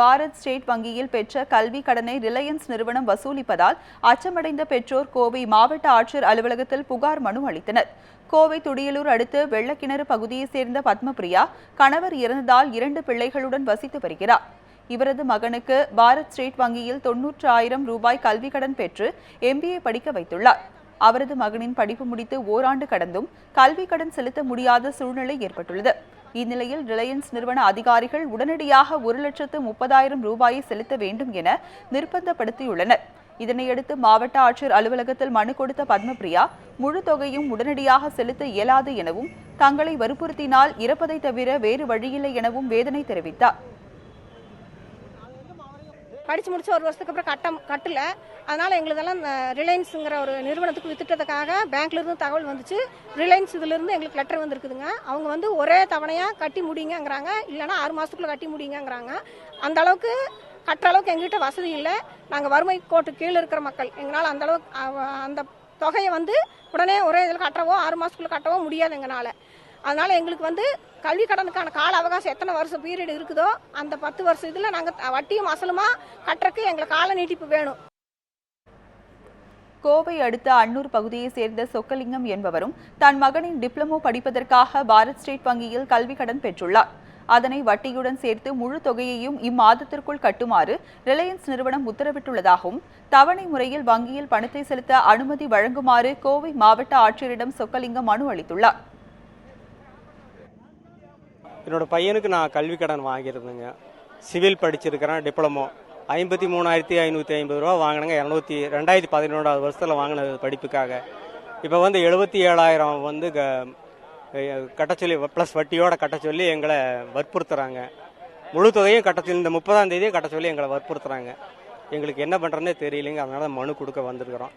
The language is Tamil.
பாரத் ஸ்டேட் வங்கியில் பெற்ற கல்வி கடனை ரிலையன்ஸ் நிறுவனம் வசூலிப்பதால் அச்சமடைந்த பெற்றோர் கோவை மாவட்ட ஆட்சியர் அலுவலகத்தில் புகார் மனு அளித்தனர். கோவை துடியலூர் அடுத்து வெள்ளக்கிணறு பகுதியைச் சேர்ந்த பத்மபிரியா கணவர் இறந்ததால் 2 பிள்ளைகளுடன் வசித்து வருகிறார். இவரது மகனுக்கு பாரத் ஸ்டேட் வங்கியில் 90,000 ரூபாய் கல்வி கடன் பெற்று MBA படிக்க வைத்துள்ளார். அவரது மகனின் படிப்பு முடித்து ஓராண்டு கடந்தும் கல்வி கடன் செலுத்த முடியாத சூழ்நிலை ஏற்பட்டுள்ளது. இந்நிலையில் ரிலையன்ஸ் நிறுவன அதிகாரிகள் உடனடியாக 1,30,000 ரூபாயை செலுத்த வேண்டும் என நிர்பந்தப்படுத்தியுள்ளனர். இதனையடுத்து மாவட்ட ஆட்சியர் அலுவலகத்தில் மனு கொடுத்த பத்மபிரியா முழு தொகையும் உடனடியாக செலுத்த இயலாது எனவும் தங்களை வற்புறுத்தினால் இறப்பதை தவிர வேறு வழியில்லை எனவும் வேதனை தெரிவித்தார். படித்து முடிச்சு 1 வருஷத்துக்கு அப்புறம் கட்டல. அதனால் எங்களுதெல்லாம் ரிலையன்ஸுங்கிற ஒரு நிறுவனத்துக்கு வித்துட்டதுக்காக பேங்க்லேருந்து தகவல் வந்துச்சு. ரிலையன்ஸ் இதிலிருந்து எங்களுக்கு லெட்டர் வந்துருக்குதுங்க. அவங்க வந்து ஒரே தவணையாக கட்டி முடியுங்கிறாங்க, இல்லைனா 6 மாதத்துக்குள்ளே கட்டி முடியுங்கிறாங்க. அந்த அளவுக்கு கட்டுற அளவுக்கு எங்ககிட்ட வசதி இல்லை. நாங்கள் வறுமை கோட்டு கீழே இருக்கிற மக்கள். எங்களால் அந்த அளவுக்கு அந்த தொகையை வந்து உடனே ஒரே இதில் கட்டவோ 6 மாதத்துக்குள்ளே கட்டவோ முடியாது எங்களால். அதனால் எங்களுக்கு வந்து கல்வி கடனுக்கான கால அவகாசம் எத்தனை வருஷம் பீரியட் இருக்குதோ அந்த 10 வருஷம் இதில் நாங்கள் வட்டியும் அசலுமா கட்டுறக்கு எங்களுக்கு கால நீட்டிப்பு வேணும். கோவை அடுத்த அன்னூர் பகுதியைச் சேர்ந்த சொக்கலிங்கம் என்பவரும் தன் மகனின் டிப்ளமோ படிப்பதற்காக பாரத் ஸ்டேட் வங்கியில் கல்வி கடன் பெற்றுள்ளார். அதனை வட்டியுடன் சேர்த்து முழு தொகையையும் இம்மாதத்திற்குள் கட்டுமாறு ரிலையன்ஸ் நிறுவனம் உத்தரவிட்டுள்ளதாகவும் தவணை முறையில் வங்கியில் பணத்தை செலுத்த அனுமதி வழங்குமாறு கோவை மாவட்ட ஆட்சியரிடம் சொக்கலிங்கம் மனு அளித்துள்ளார். என்னோட பையனுக்கு நான் கல்வி கடன் வாங்கியிருந்தேங்க. சிவில் படிச்சிருக்கிறேன், டிப்ளமோ 53,550 ரூபா வாங்கினேங்க. 2011 வருஷத்தில் வாங்கின படிப்புக்காக. இப்போ வந்து 77,000 வந்து கட்ட சொல்லி ப்ளஸ் வட்டியோட கட்ட சொல்லி எங்களை வற்புறுத்துறாங்க. முழு தொகையும் கட்ட சொல்லி இந்த 30ஆம் தேதியே கட்ட சொல்லி எங்களை வற்புறுத்துறாங்க. எங்களுக்கு என்ன பண்ணுறதுனே தெரியலைங்க. அதனால மனு கொடுக்க வந்திருக்கிறோம்.